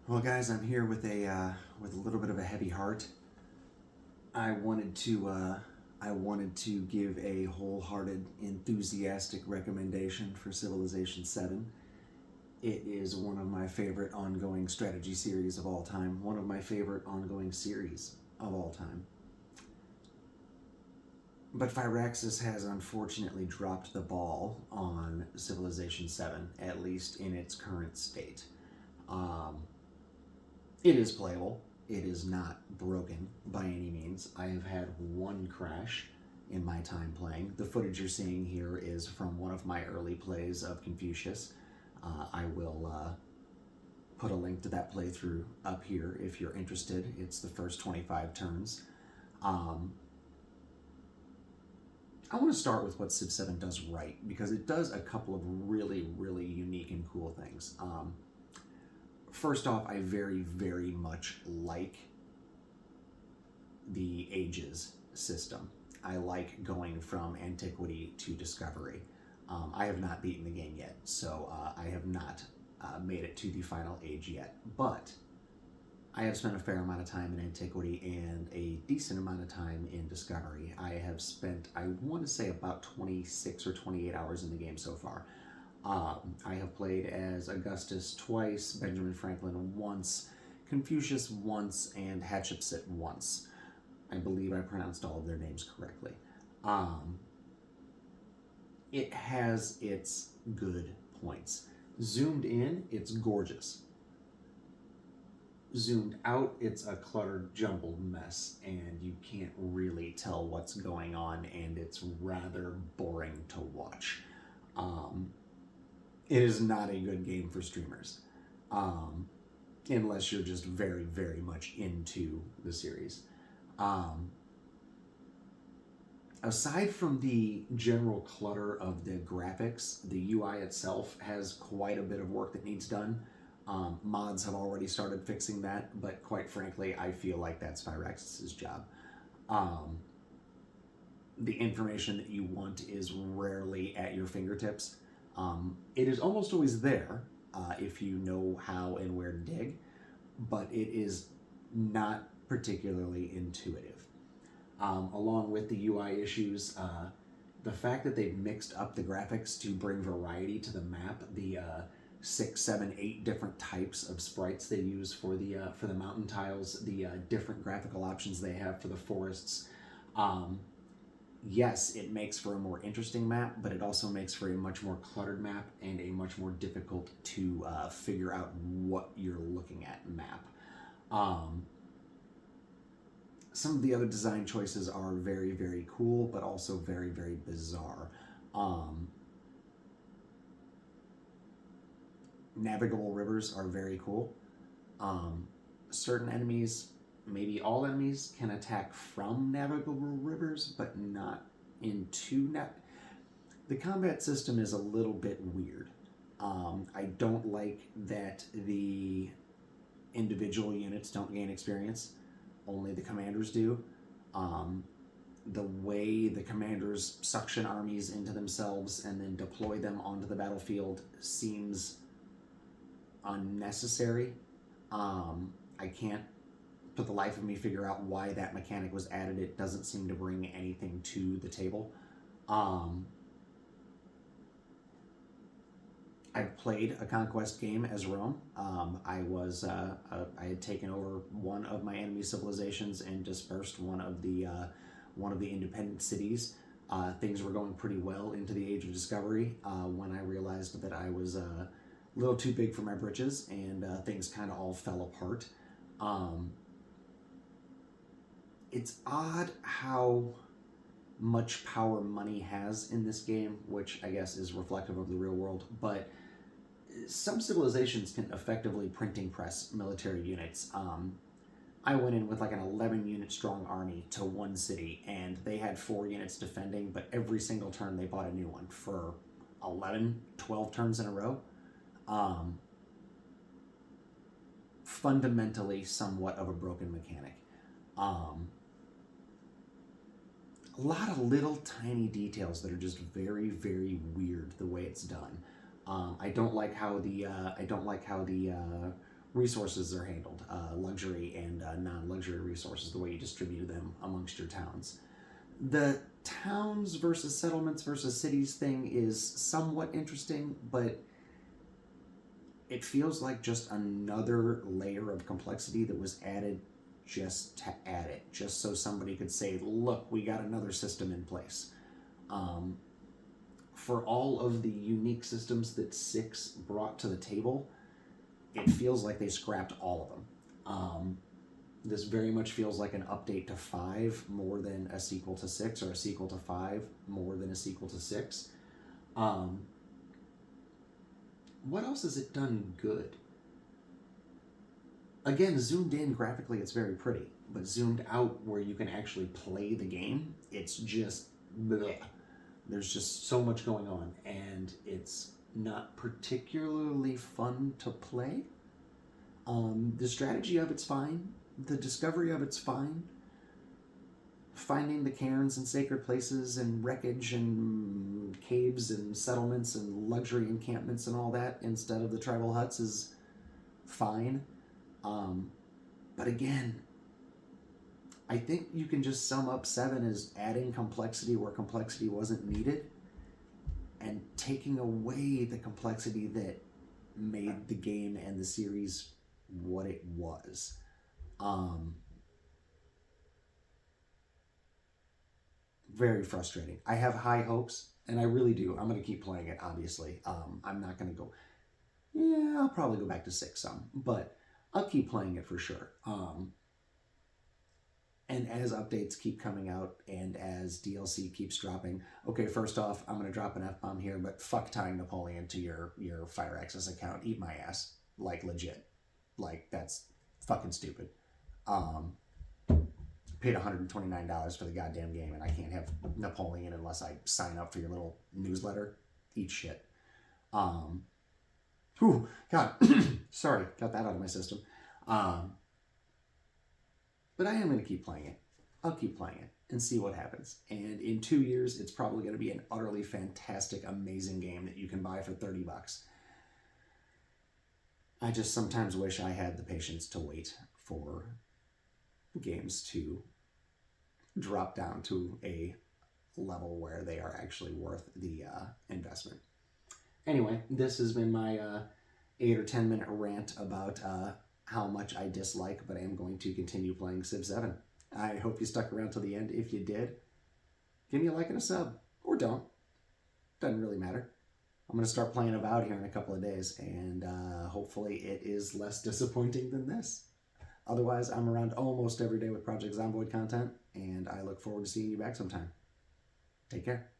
Well, guys, I'm here with a little bit of a heavy heart. I wanted to I wanted to give a wholehearted, enthusiastic recommendation for Civilization 7. It is one of my favorite ongoing strategy series of all time. One of my favorite ongoing series of all time. But Firaxis has unfortunately dropped the ball on Civilization 7, at least in its current state. Um, It is playable. It is not broken by any means. I have had one crash in my time playing. The footage you're seeing here is from one of my early plays of Confucius. I will put a link to that playthrough up here if you're interested. It's the first 25 turns. Um, I want to start with what Civ 7 does right because it does a couple of really, really unique and cool things. First off, I very, very much like the ages system. I like going from antiquity to discovery. I have not beaten the game yet, so I have not made it to the final age yet. But I have spent a fair amount of time in antiquity and a decent amount of time in discovery. I have spent, I want to say, about 26 or 28 hours in the game so far. I have played as Augustus twice, Benjamin Franklin once, Confucius once, and Hatshepsut once. I believe I pronounced all of their names correctly. Um, it has its good points. Zoomed in, it's gorgeous. Zoomed out, it's a cluttered, jumbled mess, and you can't really tell what's going on, and it's rather boring to watch. Um, it is not a good game for streamers, um, unless you're just very, very much into the series. Um, Aside from the general clutter of the graphics, the UI itself has quite a bit of work that needs done. Mods have already started fixing that, but quite frankly, I feel like that's Firaxis' job. Um, the information that you want is rarely at your fingertips. It is almost always there if you know how and where to dig, but it is not particularly intuitive. Along with the UI issues, the fact that they've mixed up the graphics to bring variety to the map, the six, seven, eight different types of sprites they use for the mountain tiles, the different graphical options they have for the forests. Um, yes, it makes for a more interesting map, but it also makes for a much more cluttered map and a much more difficult to figure out what you're looking at map. Um, some of the other design choices are very, very cool, but also very, very bizarre. Um, Navigable rivers are very cool. Um, Certain enemies, maybe all enemies, can attack from navigable rivers, but not into the combat system is a little bit weird. I don't like that the individual units don't gain experience, only the commanders do. Um, the way the commanders suction armies into themselves and then deploy them onto the battlefield seems unnecessary. I can't, for the life of me, figure out why that mechanic was added. It doesn't seem to bring anything to the table. Um, I've played a conquest game as Rome. I had taken over one of my enemy civilizations and dispersed one of the independent cities. Things were going pretty well into the Age of Discovery when I realized that I was a little too big for my britches, and things kind of all fell apart. Um, it's odd how much power money has in this game, which I guess is reflective of the real world, but some civilizations can effectively printing press military units. I went in with like an 11 unit strong army to one city, and they had 4 units defending, but every single turn they bought a new one for 11, 12 turns in a row. Um, Fundamentally, somewhat of a broken mechanic. Um, a lot of little tiny details that are just very, very weird the way it's done. I don't like how the resources are handled, luxury and non-luxury resources, the way you distribute them amongst your towns. The towns versus settlements versus cities thing is somewhat interesting, but it feels like just another layer of complexity that was added just to add it, just so somebody could say, look, we got another system in place. For all of the unique systems that 6 brought to the table, it feels like they scrapped all of them. This very much feels like an update to 5 more than a sequel to 6, or a sequel to 5 more than a sequel to 6. What else has it done good? Again, zoomed in graphically, it's very pretty, but zoomed out where you can actually play the game, it's just bleh. There's just so much going on, and it's not particularly fun to play. The strategy of it's fine. The discovery of it's fine. Finding the cairns and sacred places and wreckage and caves and settlements and luxury encampments and all that instead of the tribal huts is fine. But again, I think you can just sum up 7 as adding complexity where complexity wasn't needed and taking away the complexity that made the game and the series what it was. Very frustrating. I have high hopes, and I really do. I'm going to keep playing it, obviously. I'm not going to go... Yeah, I'll probably go back to 6 some, but I'll keep playing it for sure. And as updates keep coming out and as DLC keeps dropping, okay, first off, I'm going to drop an F-bomb here, but fuck tying Napoleon to your Firaxis account. Eat my ass. Like, legit. Like, that's fucking stupid. Paid $129 for the goddamn game, and I can't have Napoleon unless I sign up for your little newsletter. Eat shit. Whew, God. Sorry, got that out of my system. But I am going to keep playing it. I'll keep playing it and see what happens. And in 2 years, it's probably going to be an utterly fantastic, amazing game that you can buy for $30. I just sometimes wish I had the patience to wait for games to drop down to a level where they are actually worth the investment. Anyway, this has been my 8 or 10 minute rant about how much I dislike, but I am going to continue playing Civ 7. I hope you stuck around till the end. If you did, give me a like and a sub. Or don't. Doesn't really matter. I'm going to start playing Avowed here in a couple of days, and hopefully it is less disappointing than this. Otherwise, I'm around almost every day with Project Zomboid content, and I look forward to seeing you back sometime. Take care.